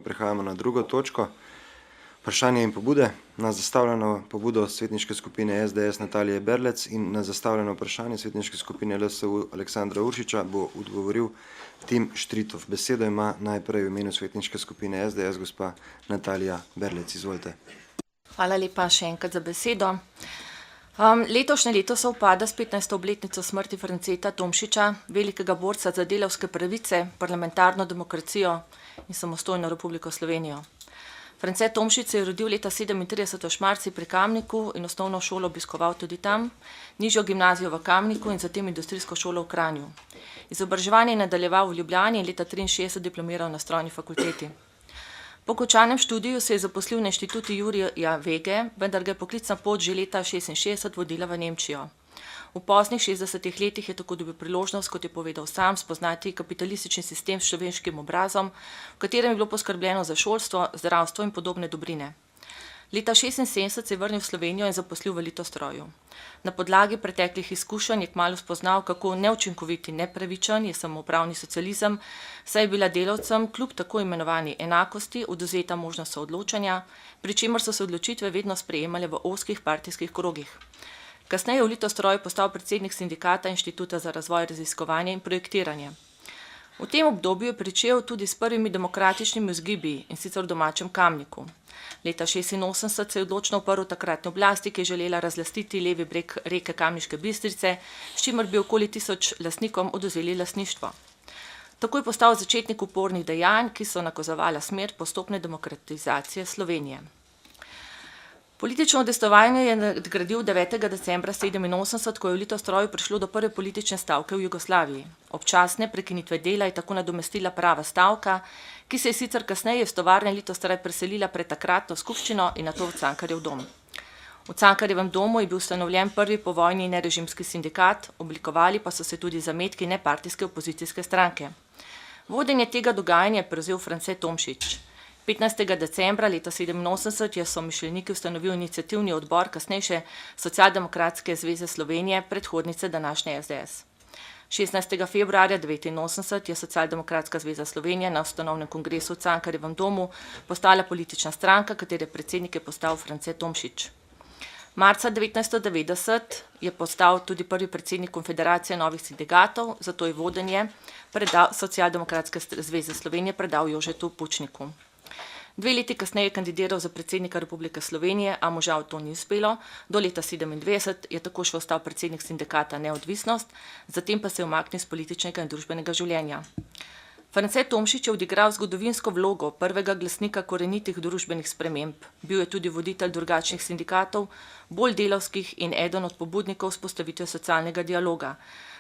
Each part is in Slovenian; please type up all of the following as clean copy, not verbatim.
prehajamo na drugo točko. Vprašanje in pobude. Na zastavljeno pobudo svetniške skupine SDS Natalije Berlec in na zastavljeno vprašanje svetniške skupine LSU Aleksandra Uršiča bo odgovoril Tim Štritov. Besedo ima najprej v imenu svetniške skupine SDS gospa Natalija Berlec. Izvolite. Hvala lepa še enkrat za besedo. Letošnje leto sovpada s 15. obletnico smrti Franceta Tomšiča, velikega borca za delavske pravice, parlamentarno demokracijo in samostojno Republiko Slovenijo. France Tomšič se je rodil leta 37 v Šmarci pri Kamniku in osnovno šolo obiskoval tudi tam, nižjo gimnazijo v Kamniku in zatem industrijsko šolo v Kranju. Izobraževanje je nadaljeval v Ljubljani in leta 1963 diplomiral na strojni fakulteti. Po končanem študiju se je zaposlil na inštitutu Jurija Vege, vendar ga je poklicna pot že leta 1966 vodila v Nemčijo. V poznih 60 letih je tako dobil priložnost, kot je povedal sam, spoznati kapitalistični sistem s človeškim obrazom, v katerem je bilo poskrbljeno za šolstvo, zdravstvo in podobne dobrine. Leta 1976 se je vrnil v Slovenijo in zaposlil v Litostroju. Na podlagi preteklih izkušenj je kmalu spoznal, kako neučinkovit in nepravičen je samoupravni socializem, saj je bila delavcem kljub tako imenovani enakosti odvzeta možnost soodločanja, pri čemer so se odločitve vedno sprejemale v ozkih partijskih krogih. Kasneje je v Litostroju postal predsednik sindikata Inštituta za razvoj, raziskovanje in projektiranje. V tem obdobju je pričel tudi s prvimi demokratičnimi vzgibi, in sicer v domačem Kamniku. Leta 1986 se je odločno uprl takratni oblasti, ki je želela razlastiti levi breg reke Kamniške Bistrice, s čimer bi okoli 1000 lastnikom odvzeli lastništvo. Tako je postal začetnik upornih dejanj, ki so nakazovala smer postopne demokratizacije Slovenije. Politično udejstvovanje je nadgradil 9. decembra 1987, ko je v Litostroju prišlo do prve politične stavke v Jugoslaviji. Občasne prekinitve dela je tako nadomestila prava stavka, ki se je sicer kasneje v tovarne Litostroj preselila pred takratno skupščino in nato v Cankarjev dom. V Cankarjevem domu je bil ustanovljen prvi povojni nerežimski sindikat, oblikovali pa so se tudi zametki nepartijske opozicijske stranke. Vodenje tega dogajanja je prevzel France Tomšič. 15. decembra leta 1987 je somišljeniki ustanovil iniciativni odbor kasnejše Socialdemokratske zveze Slovenije, predhodnice današnje SDS. 16. februarja 1989 je Socialdemokratska zveza Slovenije na ustanovnem kongresu v Cankarjevem domu postala politična stranka, katere predsednik je postal France Tomšič. Marca 1990 je postal tudi prvi predsednik Konfederacije novih sindikatov, zato je vodenje Socialdemokratske zveze Slovenije predal Jožetu Pučniku. 2 leti kasneje je kandidiral za predsednika Republike Slovenije, a mu žal to ni uspelo. Do leta 1997 je tako še ostal predsednik sindikata Neodvisnost, zatem pa se je umaknil iz političnega in družbenega življenja. France Tomšič je odigral zgodovinsko vlogo prvega glasnika korenitih družbenih sprememb. Bil je tudi voditelj drugačnih sindikatov, bolj delavskih in eden od pobudnikov vzpostavitve socialnega dialoga.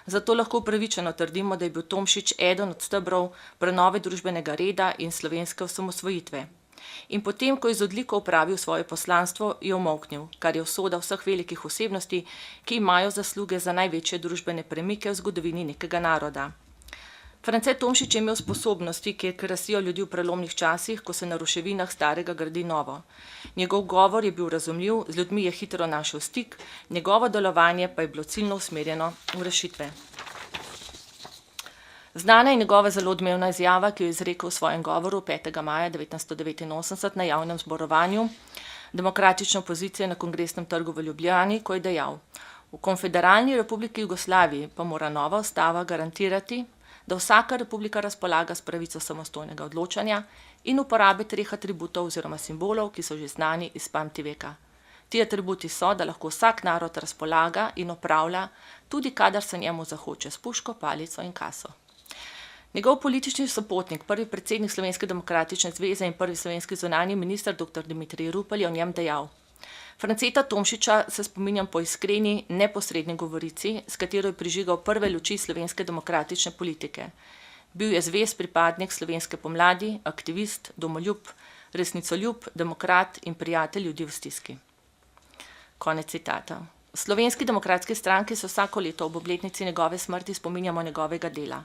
Zato lahko upravičeno trdimo, da je bil Tomšič eden od stebrov prenove družbenega reda in slovenske osamosvojitve. In potem, ko je z odliko opravil svoje poslanstvo, je umolknil, kar je usoda vseh velikih osebnosti, ki imajo zasluge za največje družbene premike v zgodovini nekega naroda. France Tomšič je imel sposobnosti, ki krasijo ljudi v prelomnih časih, ko se na ruševinah starega gradi novo. Njegov govor je bil razumljiv, z ljudmi je hitro našel stik, njegovo delovanje pa je bilo ciljno usmerjeno v rešitve. Znana je njegova zelo odmevna izjava, ki jo je izrekel v svojem govoru 5. maja 1989 na javnem zborovanju demokratične opozicije na Kongresnem trgu v Ljubljani, ko je dejal: v Konfederalni republiki Jugoslaviji pa mora nova ustava garantirati, da vsaka republika razpolaga s pravico samostojnega odločanja in uporabe 3 atributov oziroma simbolov, ki so že znani iz pamtiveka. Ti atributi so, da lahko vsak narod razpolaga in upravlja, tudi kadar se njemu zahoče s puško, palico in kaso. Njegov politični sopotnik, prvi predsednik Slovenske demokratične zveze in prvi slovenski zunanji minister dr. Dimitrij Rupel je o njem dejal: Franceta Tomšiča se spominjam po iskreni, neposredni govorici, s katero je prižigal prve luči slovenske demokratične politike. Bil je zvest pripadnik slovenske pomladi, aktivist, domoljub, resnicoljub, demokrat in prijatelj ljudi v stiski. Konec citata. V Slovenski demokratski stranki se vsako leto ob obletnici njegove smrti spominjamo njegovega dela.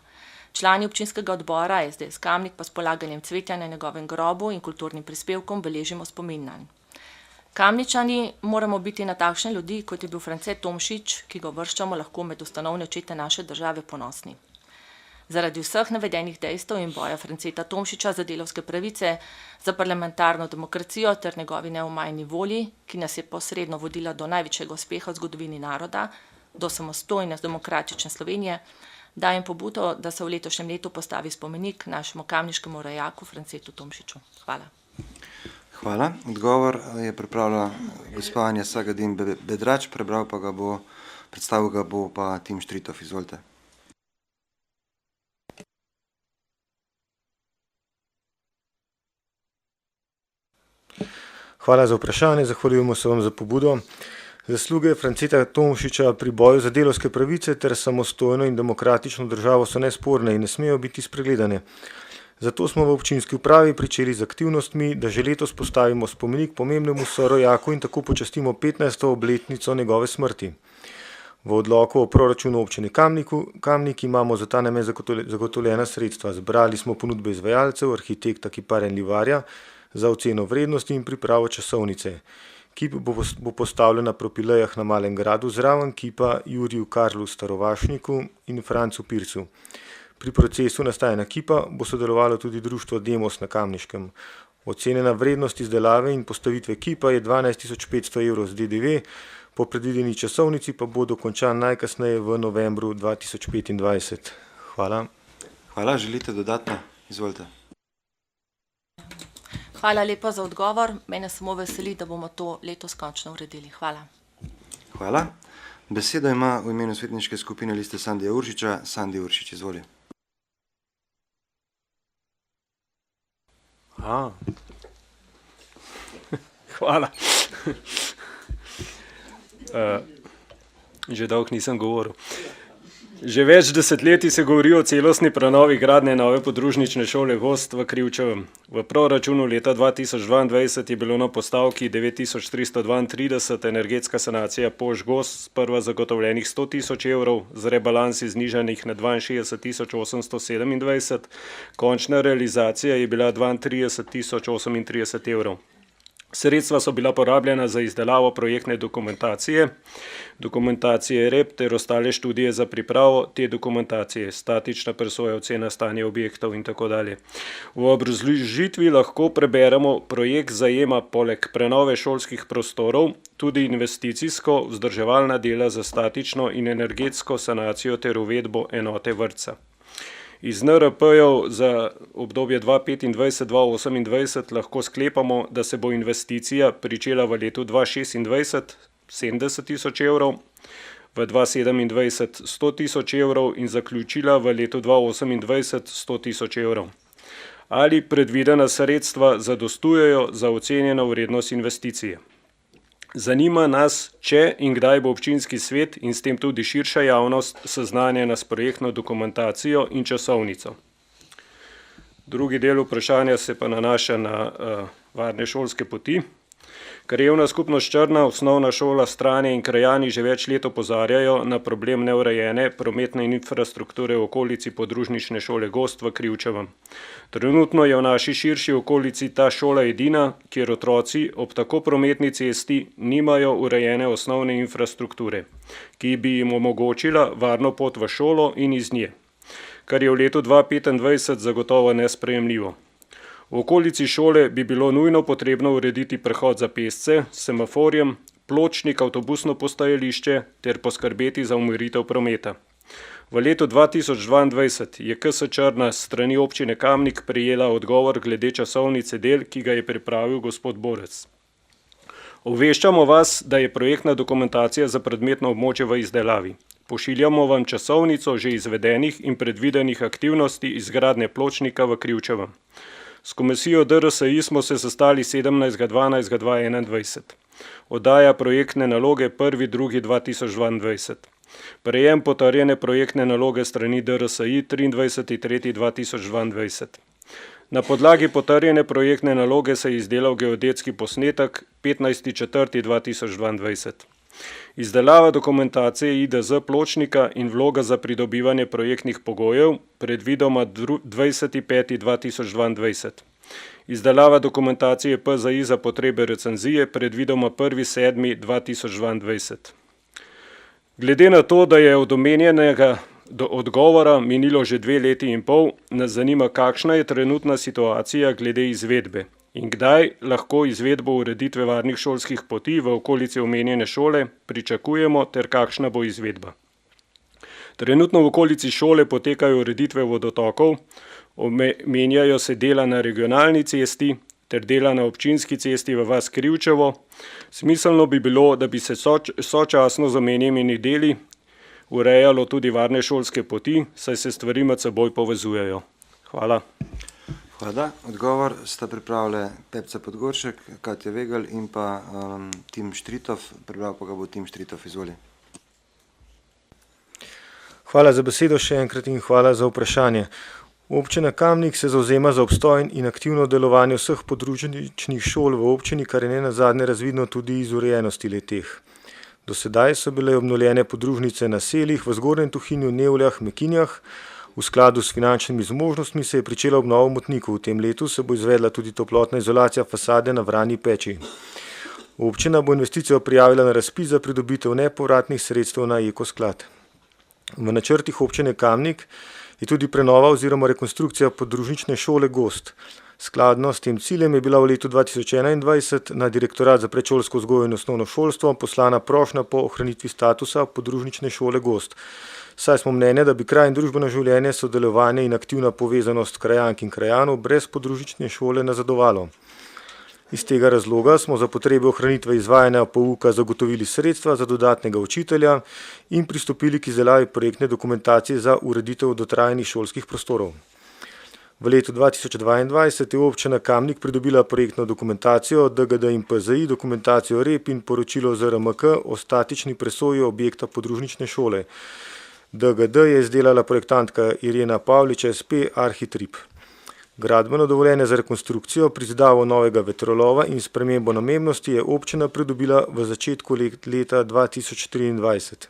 Člani občinskega odbora SDS Kamnik pa s polaganjem cvetja na njegovem grobu in kulturnim prispevkom beležimo spomin nanj. Kamničani moramo biti na takšne ljudi, kot je bil France Tomšič, ki ga uvrščamo lahko med ustanovne očete naše države, ponosni. Zaradi vseh navedenih dejstev in boja Franceta Tomšiča za delavske pravice, za parlamentarno demokracijo ter njegovi neomajni volji, ki nas je posredno vodila do največjega uspeha v zgodovini naroda, do samostojne demokratične Slovenije, dajem pobudo, da se v letošnjem letu postavi spomenik našemu kamniškemu rojaku Francetu Tomšiču. Hvala. Hvala. Odgovor je pripravila gospa Anja Sagadin Bedrač, predstavil ga bo pa Tim Štritov. Izvolite. Hvala za vprašanje, zahvaljujemo se vam za pobudo. Zasluge Franceta Tomšiča pri boju za delavske pravice ter samostojno in demokratično državo so nesporne in ne smejo biti spregledane. Zato smo v občinski upravi pričeli z aktivnostmi, da že letos postavimo spomenik pomembnemu sorojaku in tako počastimo 15. obletnico njegove smrti. V odloku o proračunu občine Kamnik imamo za ta namen zagotovljena sredstva. Zbrali smo ponudbe izvajalcev, arhitekta Kiparja in Livarja za oceno vrednosti in pripravo časovnice. Kip bo postavljen na propilejah na Malem gradu, zraven kipa Juriju Karlu Starovašniku in Francu Pircu. Pri procesu nastajanja kipa bo sodelovalo tudi društvo Demos na Kamniškem. Ocenjena vrednost izdelave in postavitve kipa je 12.500 evrov z DDV, po predvideni časovnici pa bo dokončan najkasneje v novembru 2025. Hvala. Hvala. Želite dodatno? Izvolite. Hvala lepa za odgovor. Mene samo veseli, da bomo to letos končno uredili. Hvala. Hvala. Besedo ima v imenu svetniške skupine Liste Sandija Uršiča. Sandi Uršič, izvoli. Hvala. Že dolgo nisem govoril. Že več desetletij se govori o celostni prenovi gradnje nove podružnične šole Gozd v Krivčevem. V proračunu leta 2022 je bilo na postavki 9332 energetska sanacija Poš Gozd sprva zagotovljenih 100.000 evrov, z rebalansi znižanih na 62.827, končna realizacija je bila 32.038 evrov. Sredstva so bila porabljena za izdelavo projektne dokumentacije REP ter ostale študije za pripravo te dokumentacije, statična presoja, ocena stanja objektov in tako dalje. V obrazložitvi lahko preberemo, projekt zajema poleg prenove šolskih prostorov tudi investicijsko vzdrževalna dela za statično in energetsko sanacijo ter uvedbo enote vrtca. Iz NRP-jev za obdobje 2025-2028 lahko sklepamo, da se bo investicija pričela v letu 2026 70.000 evrov, v 2027 100.000 evrov in zaključila v letu 2028 100.000 evrov. Ali predvidena sredstva zadostujejo za ocenjeno vrednost investicije? Zanima nas, če in kdaj bo občinski svet in s tem tudi širša javnost seznanjena s projektno dokumentacijo in časovnico. Drugi del vprašanja se pa nanaša na varne šolske poti. Krajevna skupnost Črna, osnovna šola, Stranje in krajani že več let opozarjajo na problem neurejene prometne infrastrukture v okolici podružnične šole Gozd v Krivčevem. Trenutno je v naši širši okolici ta šola edina, kjer otroci ob tako prometni cesti nimajo urejene osnovne infrastrukture, ki bi jim omogočila varno pot v šolo in iz nje, kar je v letu 2025 zagotovo nesprejemljivo. V okolici šole bi bilo nujno potrebno urediti prehod za pešce s semaforjem, pločnik, avtobusno postajališče ter poskrbeti za umiritev prometa. V letu 2022 je KS Črna s strani občine Kamnik prejela odgovor glede časovnice del, ki ga je pripravil gospod Borec. Obveščamo vas, da je projektna dokumentacija za predmetno območje v izdelavi. Pošiljamo vam časovnico že izvedenih in predvidenih aktivnosti izgradnje pločnika v Krivčevem. S komisijo DRSI smo se sestali 17.12.2021. Oddaja projektne naloge 1.2.2022. Prejem potrjene projektne naloge strani DRSI 23.3.2022. Na podlagi potrjene projektne naloge se je izdelal geodetski posnetek 15.4.2022. Izdelava dokumentacije IDZ pločnika in vloga za pridobivanje projektnih pogojev predvidoma 20.5.2022. Izdelava dokumentacije PZI za potrebe recenzije predvidoma 1.7.2022. Glede na to, da je od omenjenega do odgovora minilo že 2 leti in pol, nas zanima, kakšna je trenutna situacija glede izvedbe in kdaj lahko izvedbo ureditve varnih šolskih poti v okolici omenjene šole pričakujemo ter kakšna bo izvedba. Trenutno v okolici šole potekajo ureditve vodotokov, menjajo se dela na regionalni cesti ter dela na občinski cesti v vas Krivčevo. Smiselno bi bilo, da bi se sočasno z omenjenimi deli urejalo tudi varne šolske poti, saj se stvari med seboj povezujejo. Hvala. Hvala. Odgovor sta pripravili Pepca Podgoršek, Katja Vegelj in pa Tim Štritov. Prebral pa ga bo Tim Štritov, izvoli. Hvala za besedo še enkrat in hvala za vprašanje. Občina Kamnik se zavzema za obstoj in aktivno delovanje vseh podružničnih šol v občini, kar je nenazadnje razvidno tudi iz urejenosti le-teh. Do sedaj so bile obnovljene podružnice na seljih v Zgornjem Tuhinju, Nevljah, Mekinjah. V skladu s finančnimi zmožnostmi se je pričela obnova motnikov. V tem letu se bo izvedla tudi toplotna izolacija fasade na Vranji peči. Občina bo investicijo prijavila na razpis za pridobitev nepovratnih sredstev na ekosklad. V načrtih občine Kamnik je tudi prenova oziroma rekonstrukcija podružnične šole Gozd. Skladno s tem ciljem je bila v letu 2021 na Direktorat za predšolsko vzgojo in osnovno šolstvo poslana prošnja po ohranitvi statusa podružnične šole Gozd. Saj smo mnenja, da bi kraj in družbeno življenje, sodelovanje in aktivna povezanost krajank in krajanov brez podružnične šole nazadovalo. Iz tega razloga smo za potrebe ohranitve izvajanja pouka zagotovili sredstva za dodatnega učitelja in pristopili k izdelavi projektne dokumentacije za ureditev dotrajanih šolskih prostorov. V letu 2022 je občina Kamnik pridobila projektno dokumentacijo DGD in PZI, dokumentacijo REP in poročilo ZRMK o statični presoji objekta podružnične šole. DGD je izdelala projektantka Irena Pavlič, SP, Arhitrip. Gradbeno dovoljenje za rekonstrukcijo pri izdavu novega vetrolova in spremembo namembnosti je občina pridobila v začetku leta 2023.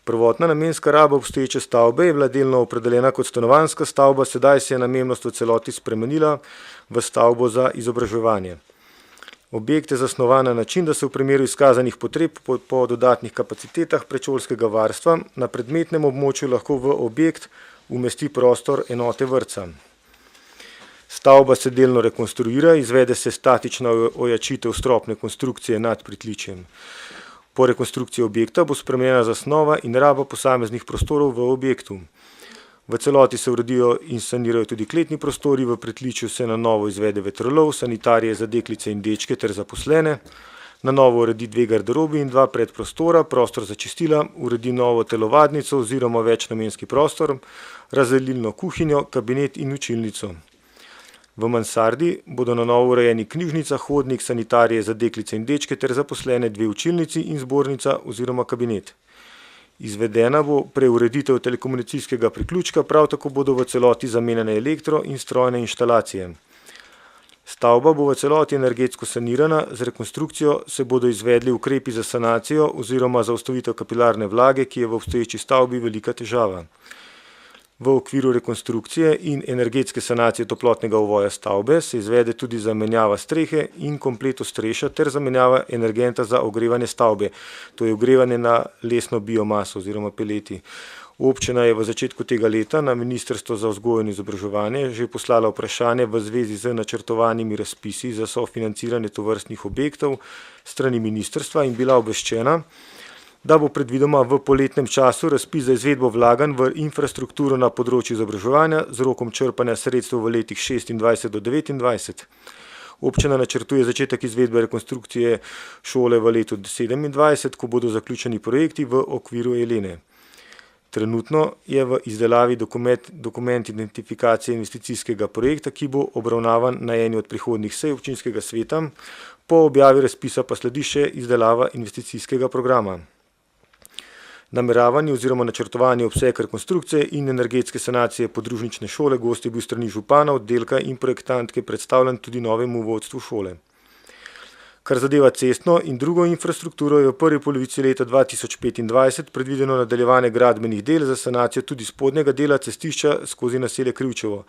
Prvotna namenska raba obstoječe stavbe je bila delno opredeljena kot stanovanjska stavba, sedaj se je namembnost v celoti spremenila v stavbo za izobraževanje. Objekt je zasnovan na način, da se v primeru izkazanih potreb po dodatnih kapacitetah predšolskega varstva na predmetnem območju lahko v objekt umesti prostor enote vrtca. Stavba se delno rekonstruira, izvede se statična ojačitev stropne konstrukcije nad pritličjem. Po rekonstrukciji objekta bo spremenjena zasnova in raba posameznih prostorov v objektu. V celoti se uredijo in sanirajo tudi kletni prostori, v pritličju se na novo izvede vetrolov, sanitarije za deklice in dečke ter zaposlene, na novo uredi 2 garderobi in 2 predprostora, prostor za čistila, uredi novo telovadnico oziroma večnamenski prostor, razdelilno kuhinjo, kabinet in učilnico. V mansardi bodo na novo urejeni knjižnica, hodnik, sanitarije za deklice in dečke ter zaposlene 2 učilnici in zbornica oziroma kabinet. Izvedena bo preureditev telekomunikacijskega priključka, prav tako bodo v celoti zamenjane elektro in strojne inštalacije. Stavba bo v celoti energetsko sanirana, z rekonstrukcijo se bodo izvedli ukrepi za sanacijo oziroma zaustavitev kapilarne vlage, ki je v obstoječi stavbi velika težava. V okviru rekonstrukcije in energetske sanacije toplotnega ovoja stavbe se izvede tudi zamenjava strehe in komplet ostreša ter zamenjava energenta za ogrevanje stavbe, to je ogrevanje na lesno biomaso oziroma peleti. Občina je v začetku tega leta na Ministrstvo za vzgojo in izobraževanje že poslala vprašanje v zvezi z načrtovanimi razpisi za sofinanciranje tovrstnih objektov strani ministrstva in bila obveščena, da bo predvidoma v poletnem času razpis za izvedbo vlaganj v infrastrukturo na področju izobraževanja z rokom črpanja sredstev v letih 26 do 29. Občina načrtuje začetek izvedbe rekonstrukcije šole v letu 27, ko bodo zaključeni projekti v okviru Elene. Trenutno je v izdelavi dokument identifikacije investicijskega projekta, ki bo obravnavan na eni od prihodnjih sej občinskega sveta, po objavi razpisa pa sledi še izdelava investicijskega programa. Nameravanje oziroma načrtovanje obseg rekonstrukcije in energetske sanacije podružnične šole Gozd je bil strani župana, oddelka in projektantke predstavljen tudi novemu vodstvu šole. Kar zadeva cestno in drugo infrastrukturo, je v prvi polovici leta 2025 predvideno nadaljevanje gradbenih del za sanacijo tudi spodnjega dela cestišča skozi naselje Krivčevo.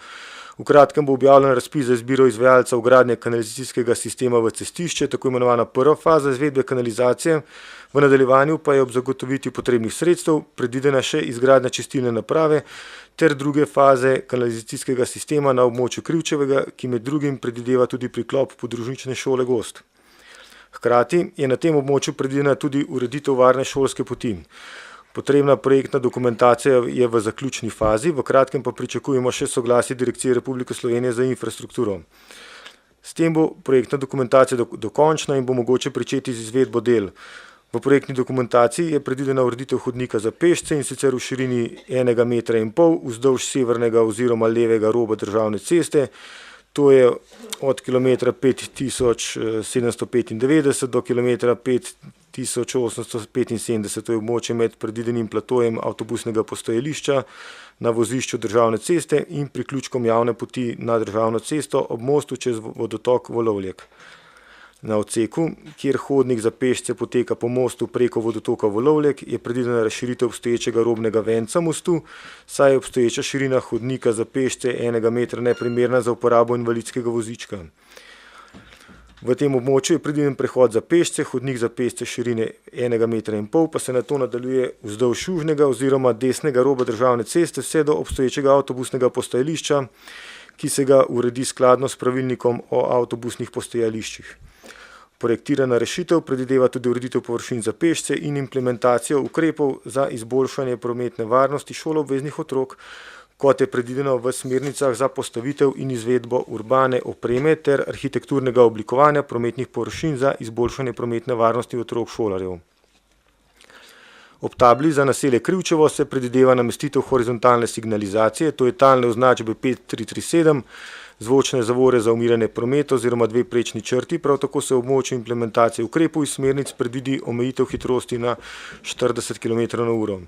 V kratkem bo objavljen razpis za izbiro izvajalca vgradnje kanalizacijskega sistema v cestišče, tako imenovana prva faza izvedbe kanalizacije. V nadaljevanju pa je ob zagotovitvi potrebnih sredstev predvidena še izgradnja čistilne naprave ter druge faze kanalizacijskega sistema na območju Krivčevega, ki med drugim predvideva tudi priklop podružnične šole Gozd. Hkrati je na tem območju predvidena tudi ureditev varne šolske poti. Potrebna projektna dokumentacija je v zaključni fazi, v kratkem pa pričakujemo še soglasje Direkcije Republike Slovenije za infrastrukturo. S tem bo projektna dokumentacija dokončna in bo mogoče pričeti z izvedbo del. V projektni dokumentaciji je predvidena ureditev hodnika za pešce, in sicer v širini 1,5 metra vzdolž severnega oziroma levega roba državne ceste. To je od kilometra 5795 do kilometra 5875, to je območje med predvidenim platojem avtobusnega postajališča na vozišču državne ceste in priključkom javne poti na državno cesto ob mostu čez vodotok Volovljek. Na odseku, kjer hodnik za pešce poteka po mostu preko vodotoka Volovljek, je predvidena razširitev obstoječega robnega venca mostu, saj je obstoječa širina hodnika za pešce 1 metra neprimerna za uporabo invalidskega vozička. V tem območju je predviden prehod za pešce, hodnik za pešce širine 1,5 metra pa se nato nadaljuje vzdolž južnega oziroma desnega roba državne ceste vse do obstoječega avtobusnega postajališča, ki se ga uredi skladno s pravilnikom o avtobusnih postajališčih. Projektirana rešitev predvideva tudi ureditev površin za pešce in implementacijo ukrepov za izboljšanje prometne varnosti šoloobveznih otrok, kot je predvideno v smernicah za postavitev in izvedbo urbane opreme ter arhitekturnega oblikovanja prometnih površin za izboljšanje prometne varnosti otrok šolarjev. Ob tabli za naselje Krivčevo se predvideva namestitev horizontalne signalizacije, to je talne označbe 5337, zvočne zavore za umiranje prometa oziroma 2 prečni črti, prav tako se v območju implementacije ukrepov iz smernic predvidi omejitev hitrosti na 40 km/h.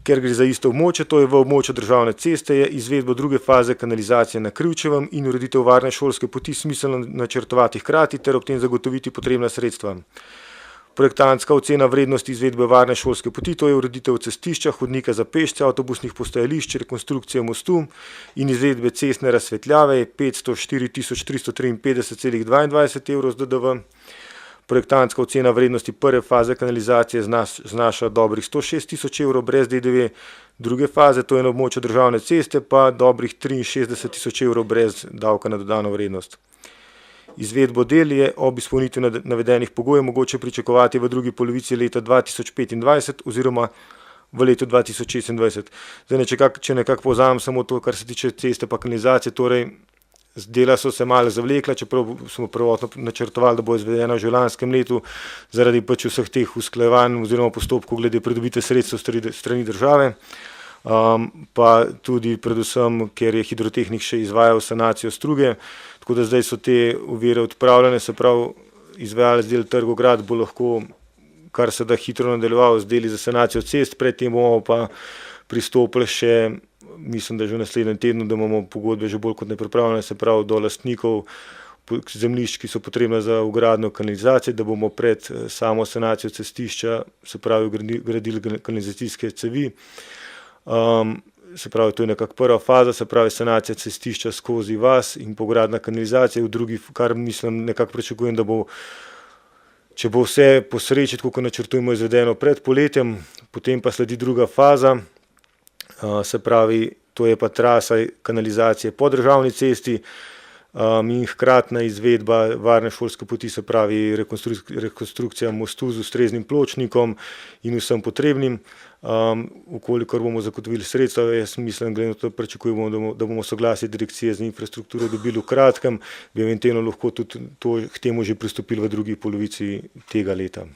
Ker gre za isto območje, to je v območju državne ceste, je izvedbo druge faze kanalizacije na Krivčevem in ureditev varne šolske poti smiselno načrtovati hkrati ter ob tem zagotoviti potrebna sredstva. Projektantska ocena vrednosti izvedbe varne šolske poti, to je ureditev cestišča, hodnika za pešce, avtobusnih postajališč, rekonstrukcije mostu in izvedbe cestne razsvetljave je 504 353,22 evrov z DDV. Projektantska ocena vrednosti prve faze kanalizacije znaša dobrih 106 000 evrov brez DDV, druge faze, to je na območju državne ceste, pa dobrih 63 000 evrov brez davka na dodano vrednost. Izvedbo del je ob izpolnitvi navedenih pogojev mogoče pričakovati v drugi polovici leta 2025 oziroma v letu 2026. Zdaj, če nekako povzamem samo to, kar se tiče ceste pa kanalizacije, torej dela so se malo zavlekla, čeprav smo prvotno načrtovali, da bo izvedena že v lanskem letu, zaradi pač vseh teh usklajevanj oziroma postopkov glede pridobitve sredstev strani države, pa tudi predvsem, ker je Hidrotehnik še izvajal sanacijo struge, tako da zdaj so te ovire odpravljene, se pravi, izvajalec del Trgograd bo lahko kar se da hitro nadaljeval z deli za sanacijo cest, predtem bomo pa pristopili še, mislim, da že v naslednjem tednu, da imamo pogodbe že bolj kot nepripravljene, se pravi do lastnikov zemljišč, ki so potrebna za vgradnjo kanalizacije, da bomo pred samo sanacijo cestišča, se pravi, gradili kanalizacijske cevi. Se pravi, to je nekako prva faza, se pravi sanacija cestišča skozi vas in pogradna kanalizacija, v drugi, kar mislim, nekako pričakujem, da bo, če bo vse po sreči, tako kot načrtujemo, izvedeno pred poletjem, potem pa sledi druga faza, se pravi, to je pa trasa kanalizacije po državni cesti in hkratna izvedba varne šolske poti, se pravi rekonstrukcija mostu z ustreznim pločnikom in vsem potrebnim. Ukolikor bomo zagotovili sredstva, jaz mislim, glede na to pričakujemo, da bomo soglasje Direkcije za infrastrukturo dobili v kratkem, bi eventualno lahko tudi k temu že pristopili v drugi polovici tega leta.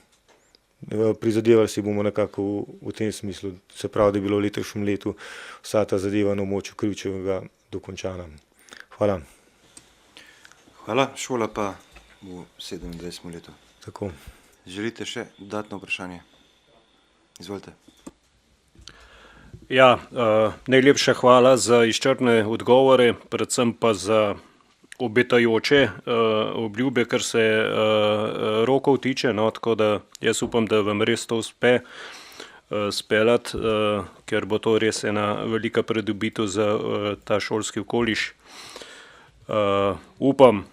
Prizadevali si bomo nekako v tem smislu, se pravi, da je bilo v letošnjem letu vsa ta zadeva na območju Krivčevega dokončana. Hvala. Hvala, šola pa v 27. letu. Tako. Želite še dodatno vprašanje? Izvolite. Ja, najlepša hvala za izčrpne odgovore, predvsem pa za obetajoče obljube, kar se rokov tiče, no, tako da jaz upam, da vam res to uspe speljati, ker bo to res ena velika pridobitev za ta šolski okoliš. Upam,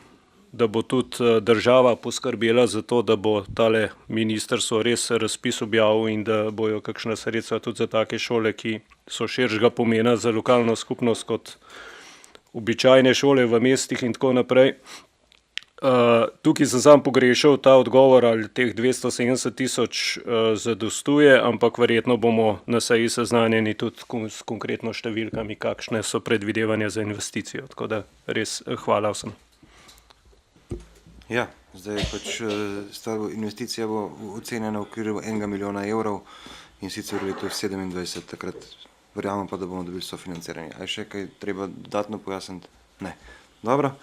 da bo tudi država poskrbela za to, da bo tale ministrstvo res razpis objavil in da bojo kakšna sredstva tudi za take šole, ki so širšega pomena za lokalno skupnost kot običajne šole v mestih in tako naprej. Tukaj sem sam pogrešal ta odgovor, ali teh 270 tisoč zadostuje, ampak verjetno bomo na seji seznanjeni tudi s konkretno številkami, kakšne so predvidevanja za investicijo. Tako da res hvala vsem. Ja, zdaj pač investicija bo ocenjena v okviru 1 milijona evrov in sicer v letu 2027, takrat verjamem pa, da bomo dobili sofinanciranje. A je še kaj treba dodatno pojasniti? Ne. Dobro.